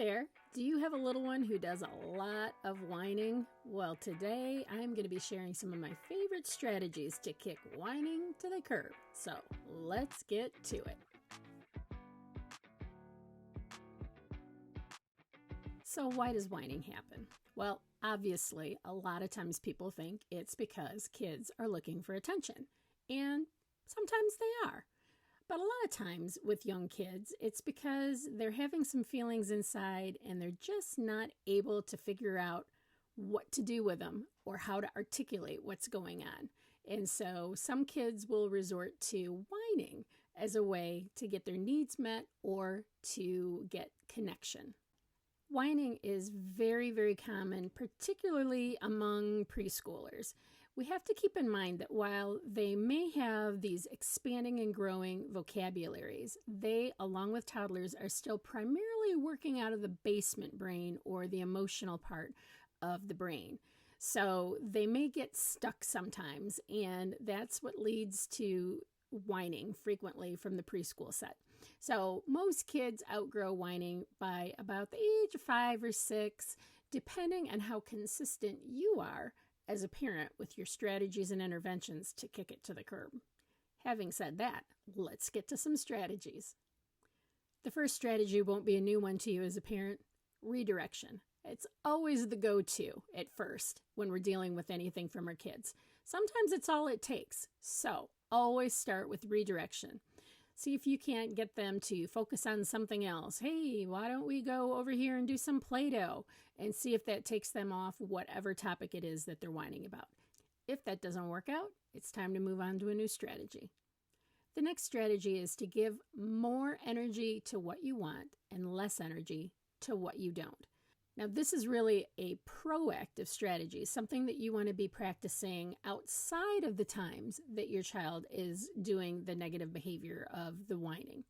there. Do you have a little one who does a lot of whining? Well, today I'm going to be sharing some of my favorite strategies to kick whining to the curb. So let's get to it. So why does whining happen? Well, obviously, a lot of times people think it's because kids are looking for attention. And sometimes they are. But a lot of times with young kids, it's because they're having some feelings inside and they're just not able to figure out what to do with them or how to articulate what's going on. And so some kids will resort to whining as a way to get their needs met or to get connection. Whining is very, very common, particularly among preschoolers. We have to keep in mind that while they may have these expanding and growing vocabularies, they, along with toddlers, are still primarily working out of the basement brain or the emotional part of the brain. So they may get stuck sometimes, and that's what leads to whining frequently from the preschool set. So most kids outgrow whining by about the age of 5 or 6, depending on how consistent you are as a parent with your strategies and interventions to kick it to the curb. Having said that, let's get to some strategies. The first strategy won't be a new one to you as a parent: redirection. It's always the go-to at first when we're dealing with anything from our kids. Sometimes it's all it takes. So always start with redirection. See if you can't get them to focus on something else. Hey, why don't we go over here and do some Play-Doh? And see if that takes them off whatever topic it is that they're whining about. If that doesn't work out, it's time to move on to a new strategy. The next strategy is to give more energy to what you want and less energy to what you don't. Now, this is really a proactive strategy, something that you want to be practicing outside of the times that your child is doing the negative behavior of the whining.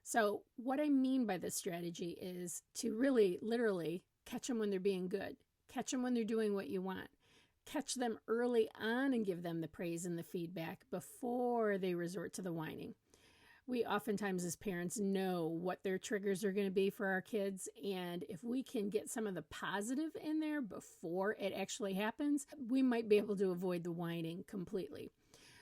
So what I mean by this strategy is to really, literally catch them when they're being good, catch them when they're doing what you want, catch them early on and give them the praise and the feedback before they resort to the whining. We oftentimes as parents know what their triggers are going to be for our kids, and if we can get some of the positive in there before it actually happens, we might be able to avoid the whining completely.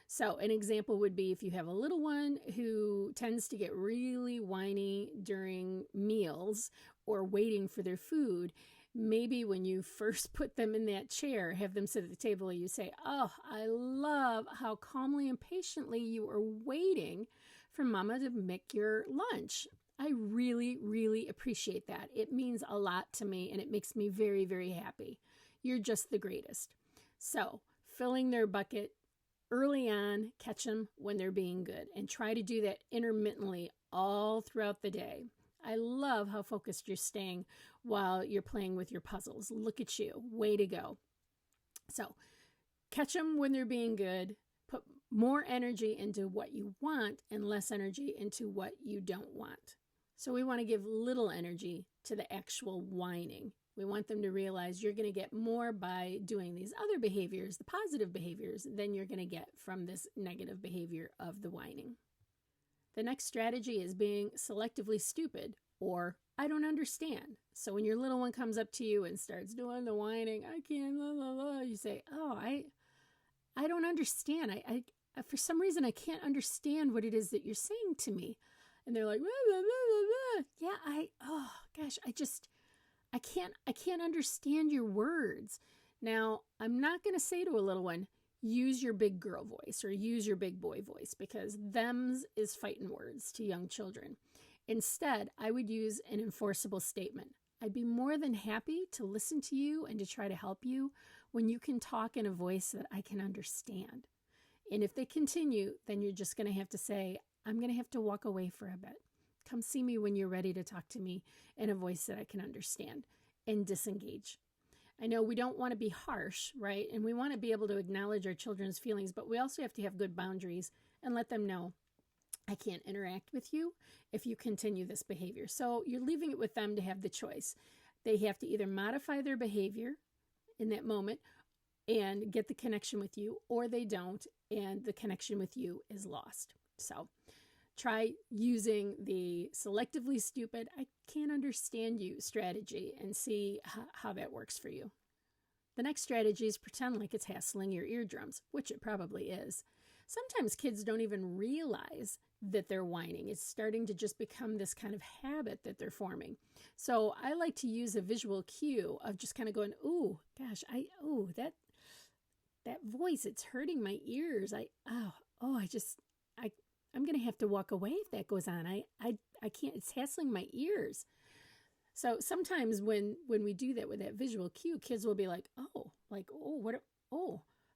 So an example would be if you have a little one who tends to get really whiny during meals or waiting for their food. Maybe when you first put them in that chair, have them sit at the table, and you say, "Oh, I love how calmly and patiently you are waiting for Mama to make your lunch. I really, really appreciate that. It means a lot to me, and it makes me very, very happy. You're just the greatest." So filling their bucket early on, catch them when they're being good, and try to do that intermittently all throughout the day. I love how focused you're staying while you're playing with your puzzles. Look at you. Way to go. So catch them when they're being good. Put more energy into what you want and less energy into what you don't want. So we want to give little energy to the actual whining. We want them to realize you're going to get more by doing these other behaviors, the positive behaviors, than you're going to get from this negative behavior of the whining. The next strategy is being selectively stupid, or I don't understand. So when your little one comes up to you and starts doing the whining, I can't, la, la, la, you say, "Oh, I don't understand. I for some reason, I can't understand what it is that you're saying to me." And they're like, "Blah, blah, blah, blah, blah." Yeah, I can't understand your words. Now, I'm not going to say to a little one, use your big girl voice or use your big boy voice, because thems is fighting words to young children. Instead, I would use an enforceable statement. I'd be more than happy to listen to you and to try to help you when you can talk in a voice that I can understand. And if they continue, then you're just going to have to say, "I'm going to have to walk away for a bit. Come see me when you're ready to talk to me in a voice that I can understand," and disengage. I know we don't want to be harsh, right? And we want to be able to acknowledge our children's feelings, but we also have to have good boundaries and let them know, "I can't interact with you if you continue this behavior." So you're leaving it with them to have the choice. They have to either modify their behavior in that moment and get the connection with you, or they don't, and the connection with you is lost. So try using the selectively stupid, I can't understand you strategy and see how that works for you. The next strategy is pretend like it's hassling your eardrums, which it probably is. Sometimes kids don't even realize that they're whining. It's starting to just become this kind of habit that they're forming. So I like to use a visual cue of just kind of going, ooh, gosh, that voice, it's hurting my ears. I'm going to have to walk away if that goes on. I can't, it's hassling my ears. So sometimes when we do that with that visual cue, kids will be like,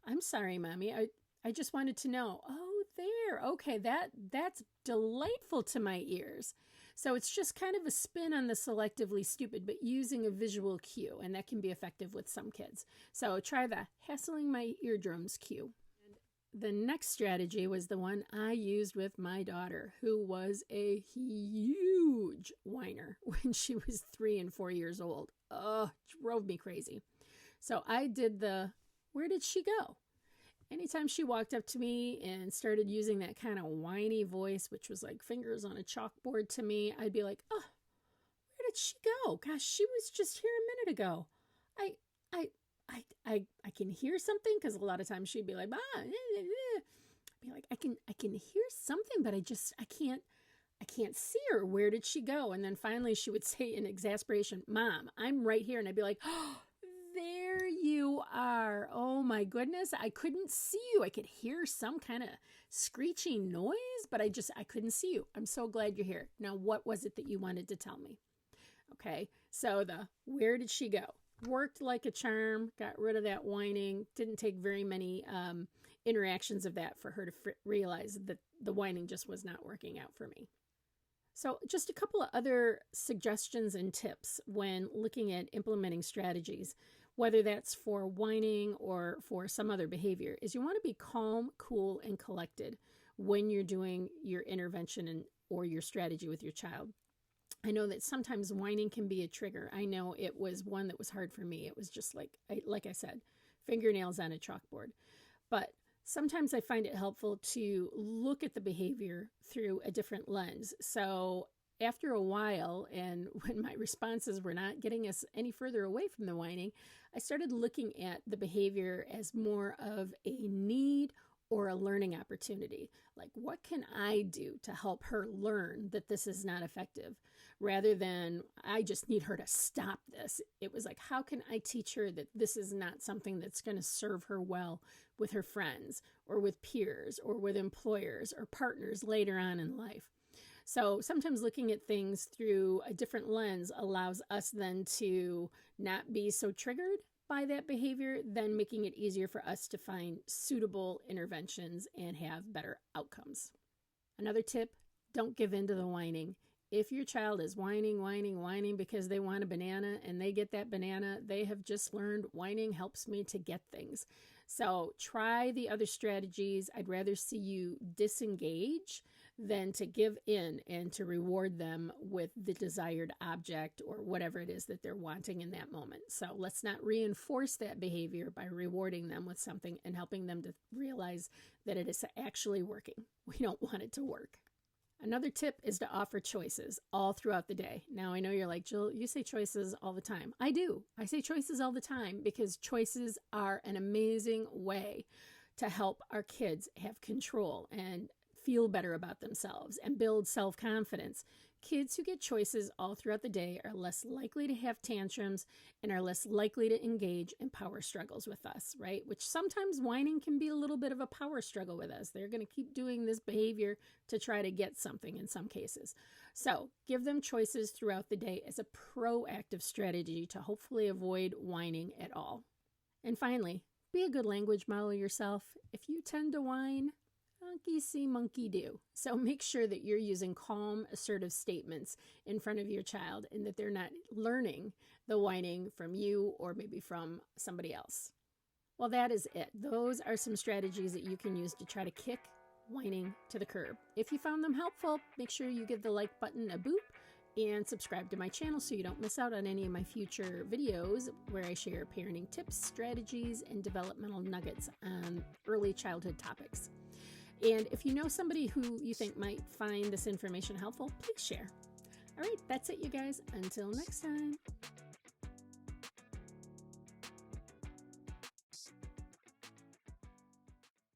I'm sorry, Mommy. I just wanted to know. Oh, there. Okay, that's delightful to my ears. So it's just kind of a spin on the selectively stupid, but using a visual cue, and that can be effective with some kids. So try the hassling my eardrums cue. The next strategy was the one I used with my daughter, who was a huge whiner when she was 3 and 4 years old. Oh, drove me crazy. So I did where did she go? Anytime she walked up to me and started using that kind of whiny voice, which was like fingers on a chalkboard to me, I'd be like, oh, where did she go? Gosh, she was just here a minute ago. I can hear something, because a lot of times she'd be like, I'd be like, I can hear something, but I can't see her. Where did she go? And then finally she would say in exasperation, Mom, I'm right here. And I'd be like, oh, there you are. Oh my goodness. I couldn't see you. I could hear some kind of screeching noise, but I couldn't see you. I'm so glad you're here. Now, what was it that you wanted to tell me? Okay. So where did she go? Worked like a charm, got rid of that whining. Didn't take very many interactions of that for her to realize that the whining just was not working out for me. So just a couple of other suggestions and tips when looking at implementing strategies, whether that's for whining or for some other behavior, is you want to be calm, cool, and collected when you're doing your intervention or your strategy with your child. I know that sometimes whining can be a trigger. I know it was one that was hard for me. It was just like I said, fingernails on a chalkboard. But sometimes I find it helpful to look at the behavior through a different lens. So after a while, and when my responses were not getting us any further away from the whining, I started looking at the behavior as more of a need or a learning opportunity. Like, what can I do to help her learn that this is not effective? Rather than, I just need her to stop this. It was like, how can I teach her that this is not something that's going to serve her well with her friends or with peers or with employers or partners later on in life? So sometimes looking at things through a different lens allows us then to not be so triggered by that behavior, then making it easier for us to find suitable interventions and have better outcomes. Another tip, don't give in to the whining. If your child is whining because they want a banana and they get that banana, they have just learned whining helps me to get things. So try the other strategies. I'd rather see you disengage than to give in and to reward them with the desired object or whatever it is that they're wanting in that moment. So let's not reinforce that behavior by rewarding them with something and helping them to realize that it is actually working. We don't want it to work. Another tip is to offer choices all throughout the day. Now, I know you're like, Jill, you say choices all the time. I do. I say choices all the time because choices are an amazing way to help our kids have control and feel better about themselves and build self-confidence. Kids who get choices all throughout the day are less likely to have tantrums and are less likely to engage in power struggles with us, right? Which sometimes whining can be a little bit of a power struggle with us. They're going to keep doing this behavior to try to get something in some cases. So give them choices throughout the day as a proactive strategy to hopefully avoid whining at all. And finally, be a good language model yourself. If you tend to whine, monkey see, monkey do. So make sure that you're using calm, assertive statements in front of your child and that they're not learning the whining from you or maybe from somebody else. Well, that is it. Those are some strategies that you can use to try to kick whining to the curb. If you found them helpful, make sure you give the like button a boop and subscribe to my channel so you don't miss out on any of my future videos where I share parenting tips, strategies, and developmental nuggets on early childhood topics. And if you know somebody who you think might find this information helpful, please share. All right, that's it, you guys. Until next time.